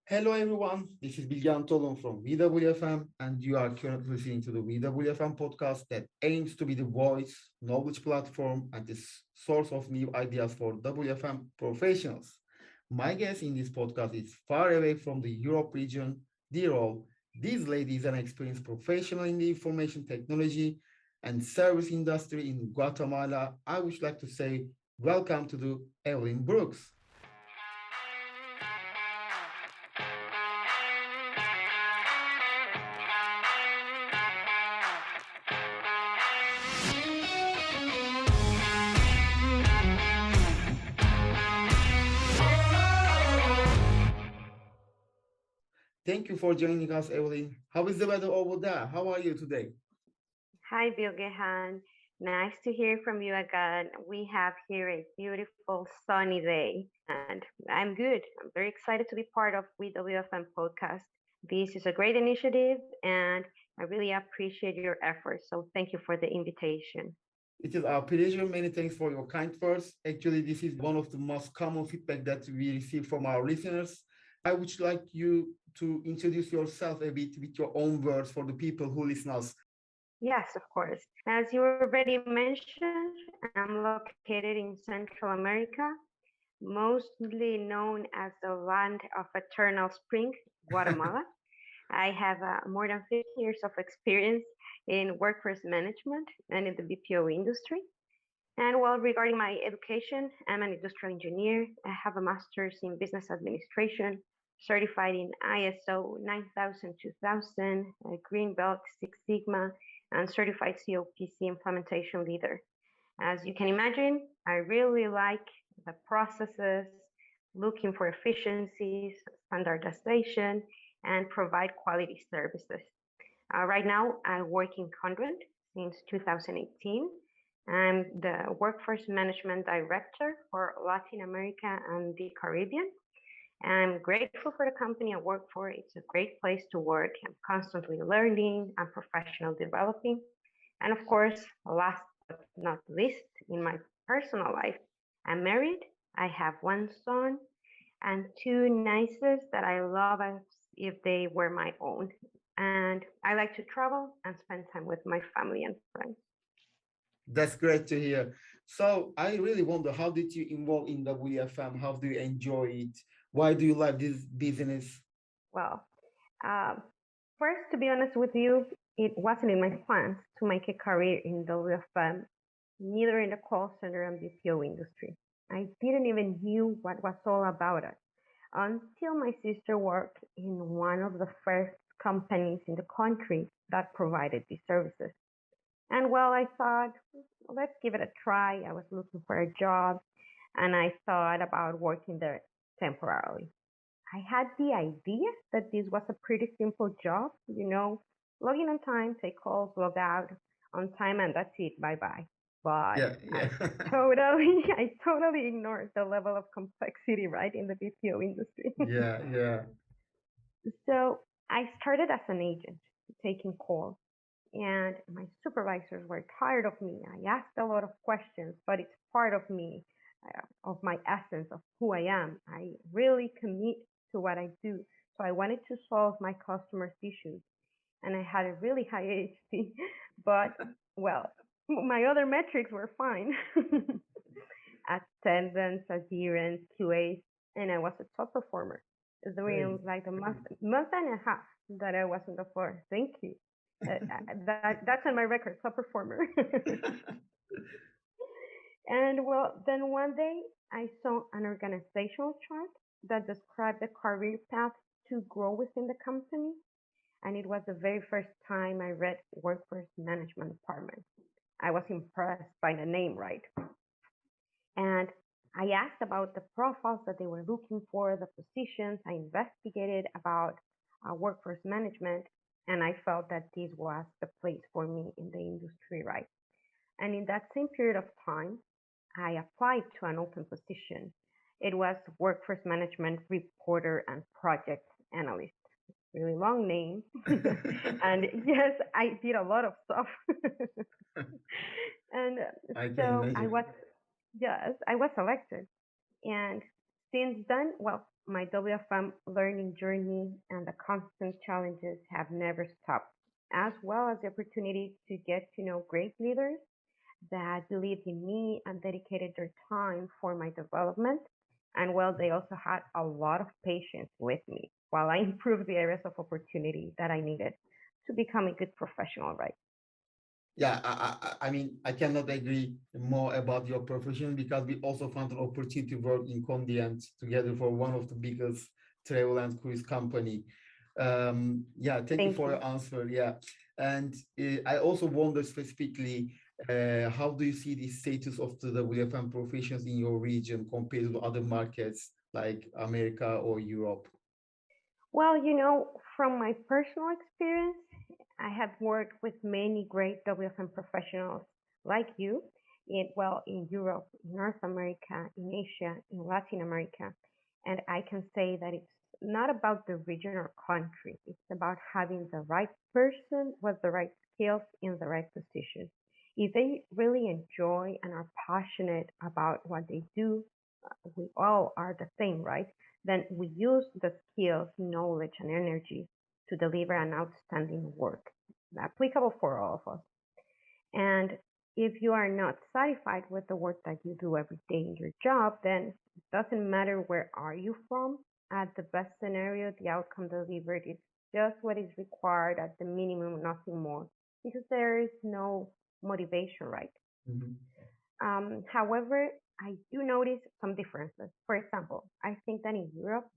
Hello everyone, this is Bilgehan Tolun from WFM, and you are currently listening to the WFM podcast that aims to be the voice, knowledge platform, and the source of new ideas for WFM professionals. My guest in this podcast is far away from the Europe region. Dear all, this lady is an experienced professional in the information technology and service industry in Guatemala. I would like to say welcome to the Evelyn Brooks. Thank you for joining us, Evelyn. How is the weather over there? How are you today? Hi, Bilgehan. Nice to hear from you again. We have here a beautiful sunny day, and I'm good. I'm very excited to be part of WFM podcast. This is a great initiative, and I really appreciate your efforts. So, thank you for the invitation. It is our pleasure. Many thanks for your kind words. Actually, this is one of the most common feedback that we receive from our listeners. I would like you to introduce yourself a bit with your own words for the people who listen us. Yes, of course. As you already mentioned, I'm located in Central America, mostly known as the land of eternal spring, Guatemala. I have more than 15 years of experience in workforce management and in the BPO industry. And well, regarding my education, I'm an industrial engineer. I have a master's in business administration, certified in ISO 9000 2000, a Green Belt Six Sigma, and certified COPC implementation leader. As you can imagine, I really like the processes, looking for efficiencies, standardization, and provide quality services. Right now, I work in Conduent since 2018. I'm the Workforce Management Director for Latin America and the Caribbean. I'm grateful for the company I work for. It's a great place to work. I'm constantly learning and professional developing. And of course, last but not least, in my personal life, I'm married. I have one son and two nieces that I love as if they were my own. And I like to travel and spend time with my family and friends. That's great to hear. So I really wonder, how did you involve in WFM? How do you enjoy it? Why do you love this business? Well, uh, first, to be honest with you, it wasn't in my plans to make a career in WFM, neither in the call center and BPO industry. I didn't even knew what was all about it until my sister worked in one of the first companies in the country that provided these services. And well, I thought, let's give it a try. I was looking for a job and I thought about working there temporarily. I had the idea that this was a pretty simple job, log in on time, take calls, log out on time, and that's it. Bye bye. But Yeah, yeah. I totally ignored the level of complexity, right, in the BPO industry. Yeah, yeah. So I started as an agent, taking calls, and my supervisors were tired of me. I asked a lot of questions, but it's part of me, of my essence, of who I am. I really commit to what I do. So I wanted to solve my customers' issues, and I had a really high AHP, but well, my other metrics were fine. Attendance, adherence, QAs, and I was a top performer. During Great. like a month and a half that I was on the floor. Thank you. That's on my record, top performer. And well, then one day I saw an organizational chart that described the career path to grow within the company, and it was the very first time I read Workforce Management Department. I was impressed by the name, right? And I asked about the profiles that they were looking for, the positions. I investigated about workforce management, and I felt that this was the place for me in the industry, right? And in that same period of time, I applied to an open position. It was workforce management reporter and project analyst. Really long name. And yes, I did a lot of stuff. And I can so imagine. yes, I was selected. And since then, well, my WFM learning journey and the constant challenges have never stopped, as well as the opportunity to get to know great leaders that believed in me and dedicated their time for my development. And well, they also had a lot of patience with me while I improved the areas of opportunity that I needed to become a good professional, right? Yeah, I mean, I cannot agree more about your profession because we also found an opportunity to work in Condiant together for one of the biggest travel and cruise company. Yeah, thank you Thank for you. your answer. Yeah, and I also wonder specifically, how do you see the status of the WFM professions in your region compared to other markets like America or Europe? Well, from my personal experience, I have worked with many great WFM professionals like you in Europe, in North America, in Asia, in Latin America. And I can say that it's not about the region or country. It's about having the right person with the right skills in the right position. If they really enjoy and are passionate about what they do, we all are the same, right? Then we use the skills, knowledge, and energy to deliver an outstanding work applicable for all of us. And if you are not satisfied with the work that you do every day in your job, then it doesn't matter where are you from. At the best scenario, the outcome delivered is just what is required at the minimum, nothing more, because there is no motivation, right? Mhm. However, I do notice some differences. For example, I think that in Europe,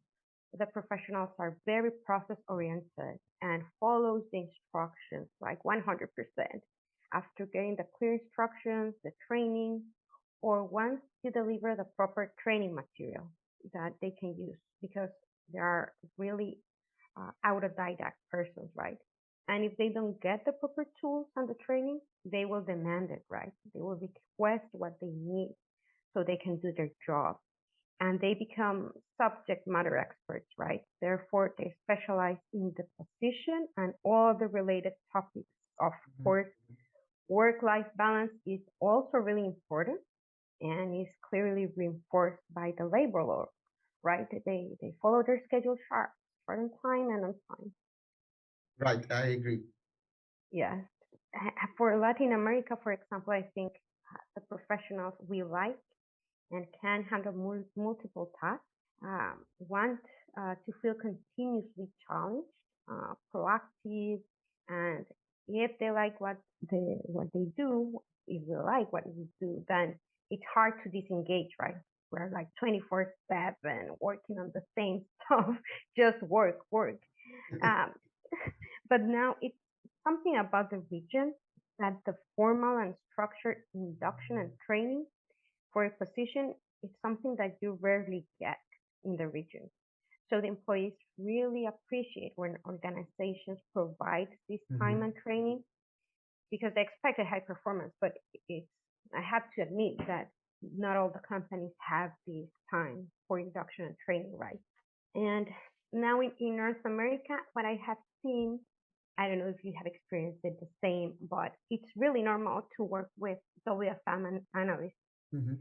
the professionals are very process oriented and follows the instructions like 100%. After getting the clear instructions, the training, or once you deliver the proper training material that they can use because they are really autodidact persons, right? And if they don't get the proper tools and the training, they will demand it, right? They will request what they need so they can do their job. And they become subject matter experts, right? Therefore, they specialize in the position and all the related topics. Of Mhm. course, work life balance is also really important and is clearly reinforced by the labor law, right? They follow their schedule sharp, start on time and on time. Right, I agree. Yes. For Latin America, for example, I think the professionals we like and can handle multiple tasks want to feel continuously challenged, proactive, and if they like what they do, if they like what we do, then it's hard to disengage, right? We're like 24/7 working on the same stuff, just work, work. Um, but now it's something about the region that the formal and structured induction and training for a position is something that you rarely get in the region. So the employees really appreciate when organizations provide this time Mhm. and training because they expect a high performance. But it's, I have to admit that not all the companies have this time for induction and training, right? And now in North America, what I have seen, I don't know if you have experienced it the same, but it's really normal to work with WFM analysts. Mhm.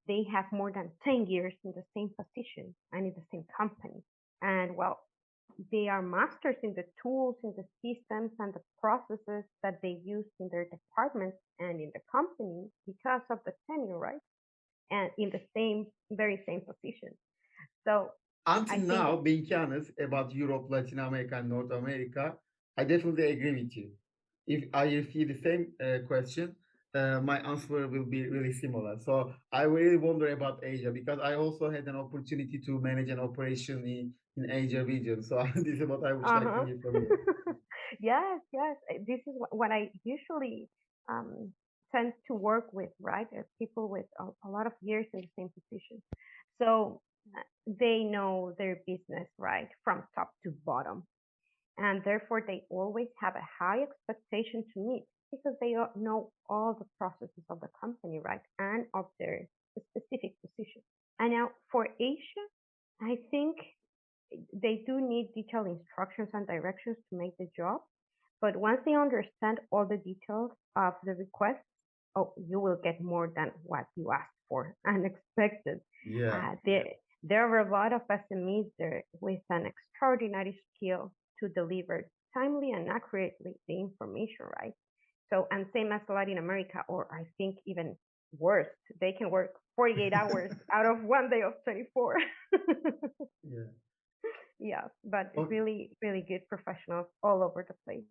They have more than 10 years in the same position and in the same company. And well, they are masters in the tools, in the systems, and the processes that they use in their departments and in the company because of the tenure, right? And in the very same position. So I Until think, now, being honest about Europe, Latin America, and North America, I definitely agree with you. If I receive the same question, my answer will be really similar. So I really wonder about Asia because I also had an opportunity to manage an operation in Asia region. So this is what I would uh like to huh. hear from you. Yes, yes. This is what I usually um, tend to work with, right? People with a lot of years in the same position. So they know their business, right, from top to bottom. And therefore, they always have a high expectation to meet because they know all the processes of the company, right, and of their specific position. And now for Asia, I think they do need detailed instructions and directions to make the job. But once they understand all the details of the request, oh, you will get more than what you asked for and expected. Yeah. There, There are a lot of SMEs there with an extraordinary skill to deliver timely and accurately the information, right? So, and same as Latin America, or I think even worse, they can work 48 hours out of one day of 24. Yeah. Yeah, but Oh, really, really good professionals all over the place.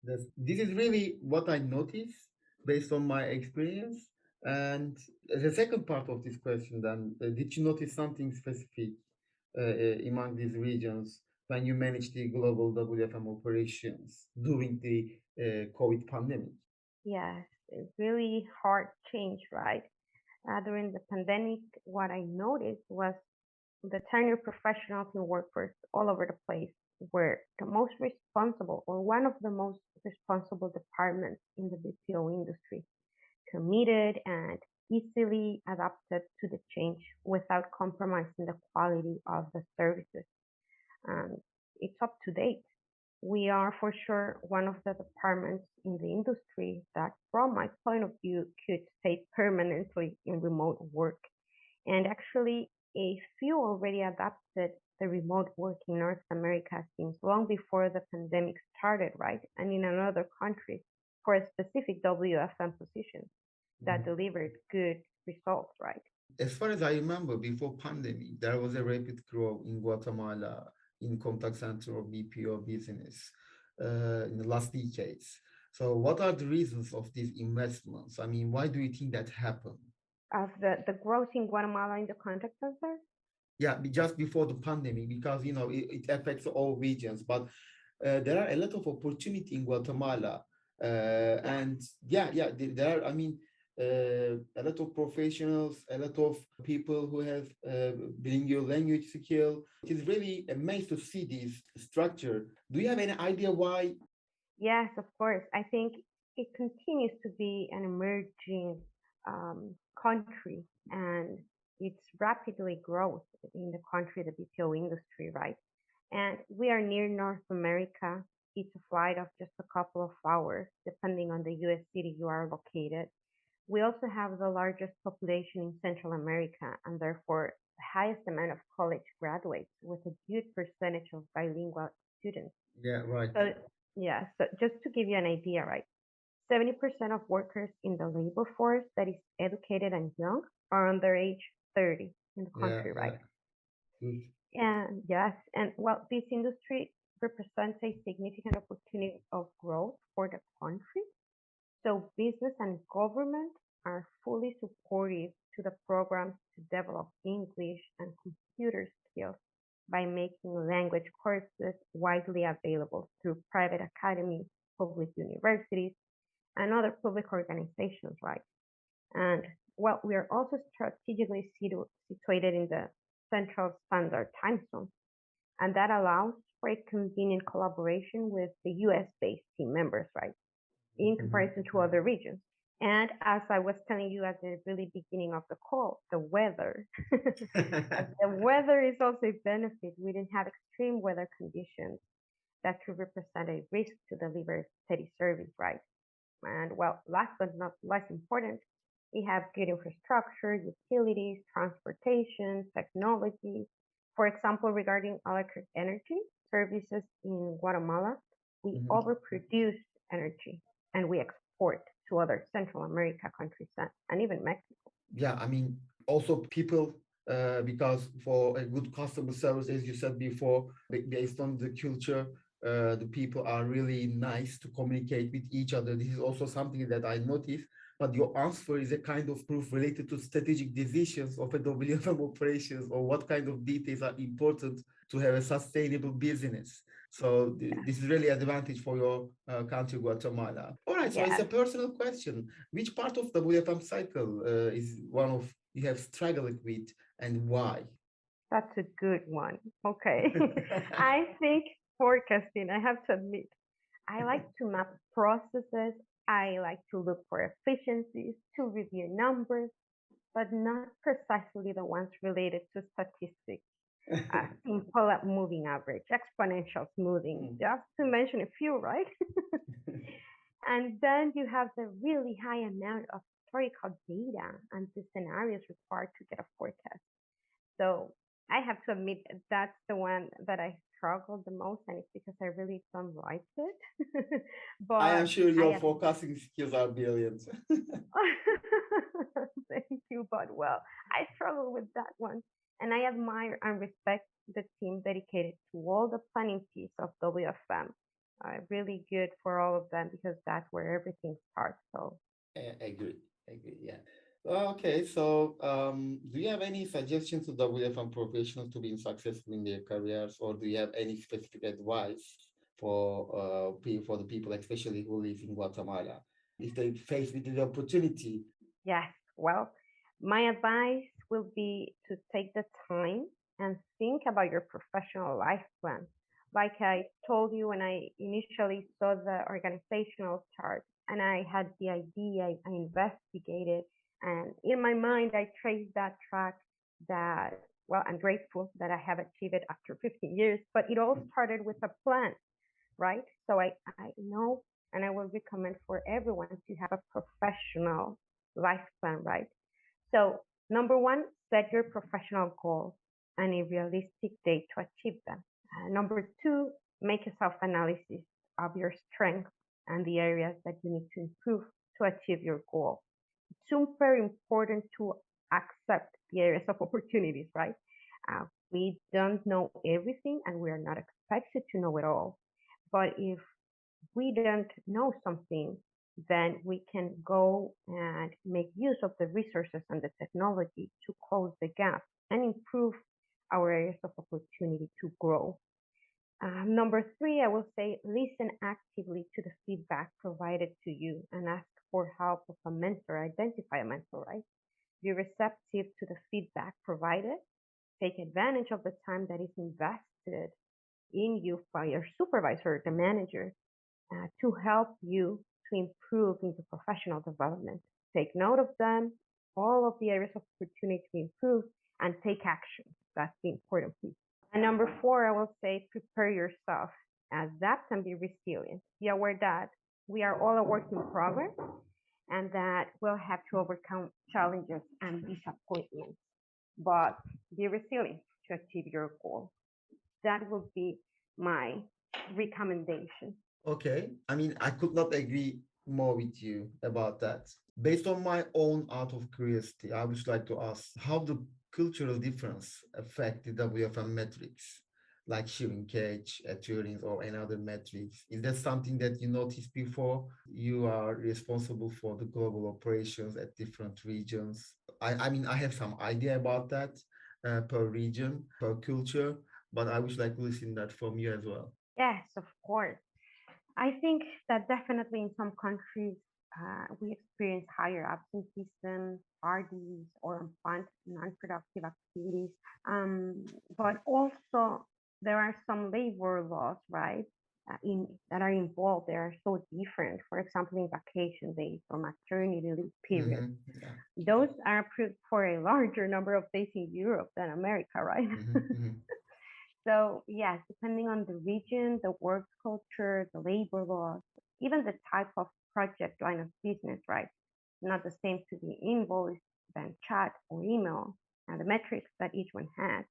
this is really what I noticed based on my experience. And the second part of this question, then, did you notice something specific among these regions when you managed the global WFM operations during the COVID pandemic? Yes, a really hard change, right? During the pandemic, what I noticed was the tenured professionals in workforce all over the place were the most responsible or one of the most responsible departments in the BPO industry, committed and easily adapted to the change without compromising the quality of the services. And it's up to date. We are for sure one of the departments in the industry that, from my point of view, could stay permanently in remote work. And actually, a few already adapted the remote work in North America since long before the pandemic started, right? And in another country for a specific WFM position that Mhm. delivered good results, right? As far as I remember, before pandemic, there was a rapid growth in Guatemala in contact center or BPO business in the last decades. So, what are the reasons of these investments? I mean, why do you think that happened? Of the growth in Guatemala in the contact center. Yeah, just before the pandemic, because it affects all regions, but there are a lot of opportunity in Guatemala, Yeah. and yeah, there are. I mean, a lot of professionals, a lot of people who have bring your language skill. It is really amazing to see this structure. Do you have any idea why? Yes, of course. I think it continues to be an emerging country and it's rapidly growth in the country, the BPO industry, right? And we are near North America. It's a flight of just a couple of hours, depending on the US city you are located. We also have the largest population in Central America and therefore the highest amount of college graduates with a good percentage of bilingual students. Yeah, right. So, yeah, so just to give you an idea, right? 70% of workers in the labor force that is educated and young are under age 30 in the Yeah, country, yeah. right? Good. And yes, and well, this industry represents a significant opportunity of growth for the country. So business and government are fully supportive to the programs to develop English and computer skills by making language courses widely available through private academies, public universities, and other public organizations, right? And well, we are also strategically situated in the Central Standard Time Zone, and that allows for a convenient collaboration with the US based team members, right? In Mhm. comparison to other regions. And as I was telling you at the really beginning of the call, the weather. The weather is also a benefit. We didn't have extreme weather conditions that could represent a risk to deliver steady service, right? And well, last but not less important, we have good infrastructure, utilities, transportation, technology. For example, regarding electric energy services in Guatemala, we Mhm. overproduce energy and we export to other Central America countries and even Mexico. Yeah, I mean, also people, because for a good customer service, as you said before, based on the culture, the people are really nice to communicate with each other. This is also something that I noticed. But your answer is a kind of proof related to strategic decisions of a WFM operations or what kind of details are important to have a sustainable business. So this is really advantage for your country, Guatemala. All right, so it's Yes, a personal question. Which part of the WFM cycle is one of you have struggled with and why? that's a good one. Okay. I think forecasting, I have to admit, I like to map processes. I like to look for efficiencies, to review numbers, but not precisely the ones related to statistics. Simple moving average, exponential smoothing, Mm. just to mention a few, right? And then you have the really high amount of historical data and the scenarios required to get a forecast. So I have to admit that's the one that I struggle the most, and it's because I really don't like it. I am But sure I your have. forecasting skills are brilliant. Thank you, but well, I struggle with that one, and I admire and respect the team dedicated to all the planning piece of WFM. Really good for all of them because that's where everything starts. So Agree, agree, yeah. Okay, so do you have any suggestions to WFM professionals to being successful in their careers, or do you have any specific advice for for the people, especially who live in Guatemala, if they face with the opportunity? yes, well, my advice will be to take the time and think about your professional life plan. Like I told you when I initially saw the organizational chart and I had the idea, I investigated, and in my mind, I traced that track that, well, I'm grateful that I have achieved it after 15 years, but it all started with a plan, right? So I know and I will recommend for everyone to have a professional life plan, right? So, number one, set your professional goals and a realistic date to achieve them. Number two, make a self analysis of your strengths and the areas that you need to improve to achieve your goal. It's super important to accept the areas of opportunities, right? We don't know everything and we are not expected to know it all. But if we don't know something, then we can go and make use of the resources and the technology to close the gap and improve our areas of opportunity to grow. Number three, I will say listen actively to the feedback provided to you and ask for help of a mentor. Identify a mentor, right? Be receptive to the feedback provided. Take advantage of the time that is invested in you by your supervisor, the manager, to help you to improve in your professional development. Take note of them, all of the areas of opportunity to improve, and take action. That's the important piece. And number four, I will say prepare yourself, adapt and be resilient. Be aware that we are all a work in progress and that we'll have to overcome challenges and disappointments, but be resilient to achieve your goal. That would be my recommendation. Okay, I mean, I could not agree more with you about that. Based on my own out of curiosity, I would like to ask how the cultural difference affect the WFM metrics, like shipping cage, Turing's, or any other metrics. Is that something that you noticed before? You are responsible for the global operations at different regions. I mean, I have some idea about that per region, per culture, but I would like to listen that from you as well. Yes, of course. I think that definitely in some countries we experience higher absenteeism, parties, or unplanned non-productive activities. But also there are some labor laws, right? In that are involved, they are so different. For example, in vacation days or maternity leave periods, Yeah. those are approved for a larger number of days in Europe than America, right? So, yes, depending on the region, the work culture, the labor laws, even the type of project line of business, right? Not the same to be invoice than chat or email, and the metrics that each one has.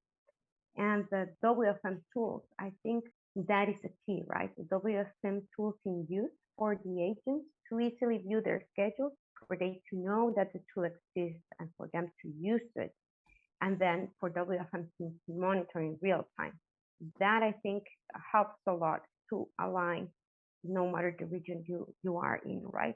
And the WFM tools, I think that is a key, right? The WFM tools in use for the agents to easily view their schedules, for they to know that the tool exists and for them to use it, and then for WFM teams to monitor in real time. That I think helps a lot to align no matter the region you are in, right?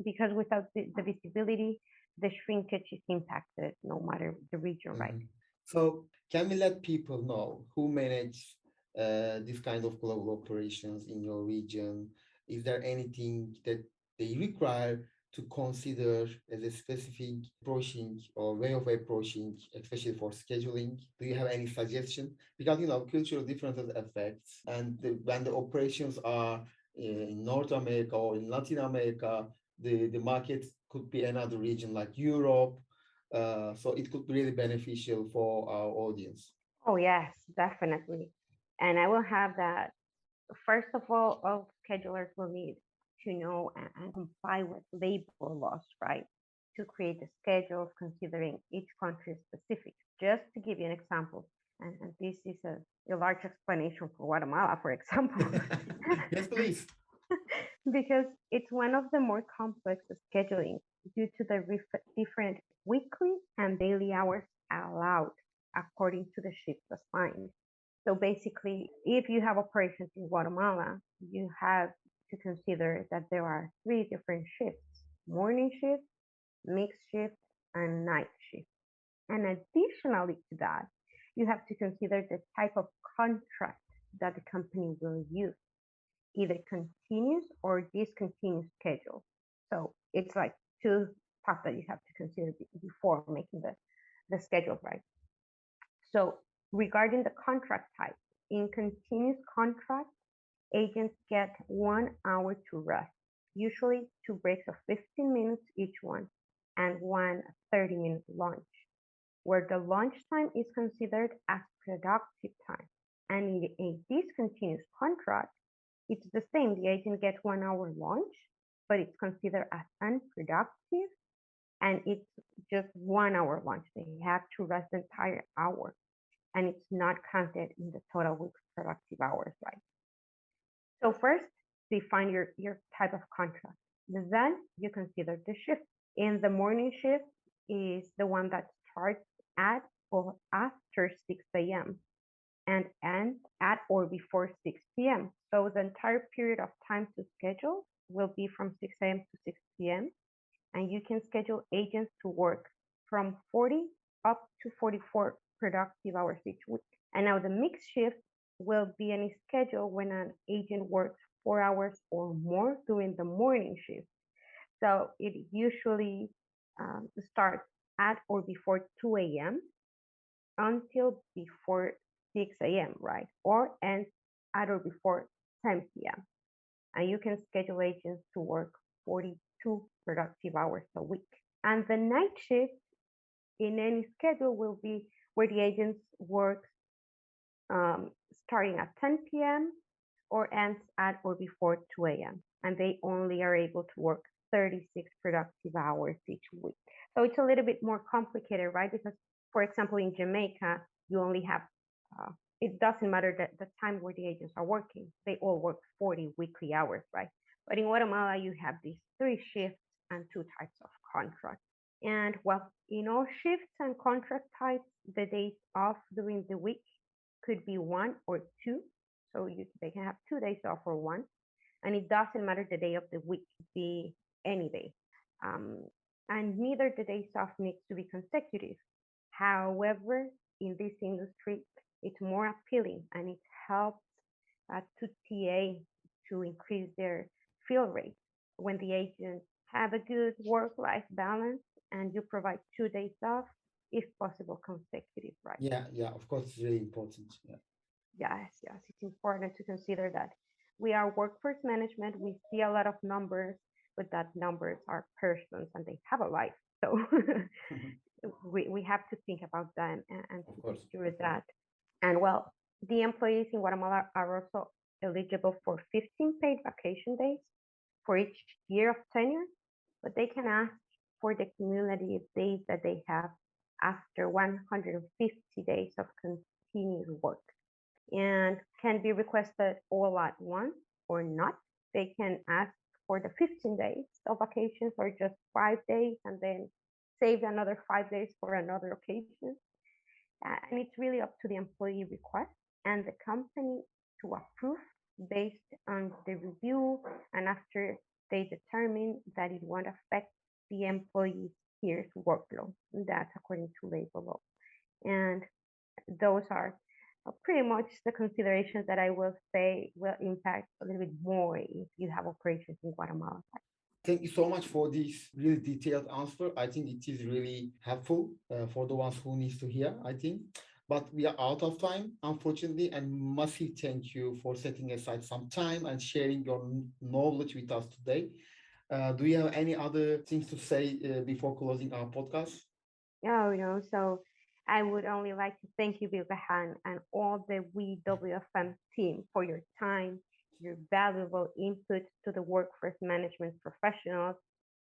Because without the visibility, the shrinkage is impacted no matter the region, right? Mhm. So, can we let people know who manage this kind of global operations in your region? Is there anything that they require to consider as a specific approaching or way of approaching, especially for scheduling? Do you have any suggestion? Because cultural differences affects, and when the operations are in North America or in Latin America, the market could be another region like Europe, so it could be really beneficial for our audience. Oh, yes, definitely. And I will have that. First of all schedulers will need to know and comply with labor laws, right? To create the schedules considering each country's specific. Just to give you an example, And this is a large explanation for Guatemala, for example, Yes, please. because it's one of the more complex scheduling due to the different weekly and daily hours allowed according to the shifts assigned. So basically, if you have operations in Guatemala, you have to consider that there are three different shifts: morning shift, mixed shift, and night shift. And additionally to that, you have to consider the type of contract that the company will use, either continuous or discontinuous schedule. So it's like two parts that you have to consider before making the schedule, right? So regarding the contract type, in continuous contract, agents get 1 hour to rest, usually two breaks of 15 minutes each one, and one 30-minute lunch, where the lunch time is considered as productive time. And in a discontinuous contract, it's the same. The agent gets 1 hour lunch, but it's considered as unproductive, and it's just 1 hour lunch. They have to rest the entire hour, and it's not counted in the total week's productive hours, right? So first, define your type of contract. Then you consider the shift. In the morning shift is the one that starts at or after 6 a.m. and ends at or before 6 p.m. So the entire period of time to schedule will be from 6 a.m. to 6 p.m. And you can schedule agents to work from 40 up to 44 productive hours each week. And now the mixed shift will be any schedule when an agent works 4 hours or more during the morning shift. So it usually starts at or before 2 a.m. until before 6 a.m., right? Or ends at or before 10 p.m. And you can schedule agents to work 42 productive hours a week. And the night shift in any schedule will be where the agents work um, starting at 10 p.m. or ends at or before 2 a.m. And they only are able to work 36 productive hours each week. So it's a little bit more complicated, right? Because, for example, in Jamaica, you only have, it doesn't matter the time where the agents are working, they all work 40 weekly hours, right? But in Guatemala, you have these three shifts and two types of contracts. And well, in all shifts and contract types, the days off during the week could be one or two. So they can have 2 days off or one. And it doesn't matter the day of the week, it could be any day. Um, and neither the days off needs to be consecutive. However, in this industry, it's more appealing and it helps to TA to increase their fill rate when the agents have a good work-life balance and you provide 2 days off, if possible, consecutive, right? Yeah, yeah, of course, it's really important. Yeah. Yes, it's important to consider that we are workforce management. We see a lot of numbers, but that numbers are persons and they have a life. So we have to think about them and Of to course. secure that. And well, the employees in Guatemala are also eligible for 15 paid vacation days for each year of tenure, but they can ask for the cumulative days that they have after 150 days of continuous work and can be requested all at once or not. They can ask for the 15 days of vacations or just 5 days and then save another 5 days for another occasion. And it's really up to the employee request and the company to approve based on the review and after they determine that it won't affect the employee's peers' workload. That's according to labor law. And those are pretty much the considerations that I will say will impact a little bit more if you have operations in Guatemala. Thank you so much for this really detailed answer. I think it is really helpful for the ones who needs to hear, I think. But we are out of time, unfortunately, and massive thank you for setting aside some time and sharing your knowledge with us today. Do you have any other things to say before closing our podcast? Oh, so I would only like to thank you, Bilgahan, and all the WFM team for your time, your valuable input to the workforce management professionals,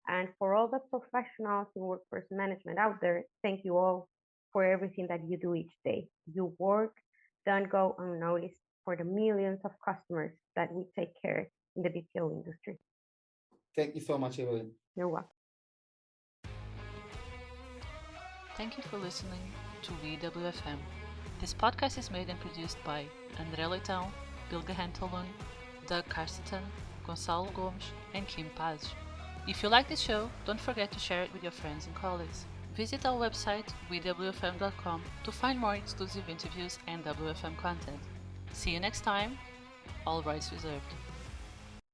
and for all the professionals in workforce management out there, thank you all for everything that you do each day. Your work don't go unnoticed for the millions of customers that we take care in the BPO industry. Thank you so much, Evelyn. You're welcome. Thank you for listening to WFM. This podcast is made and produced by André Leitão, Bilge Hentelun, Doug Carsteton, Gonçalo Gomes, and Kim Paz. If you like this show, don't forget to share it with your friends and colleagues. Visit our website, WFM.com, to find more exclusive interviews and WFM content. See you next time. All rights reserved.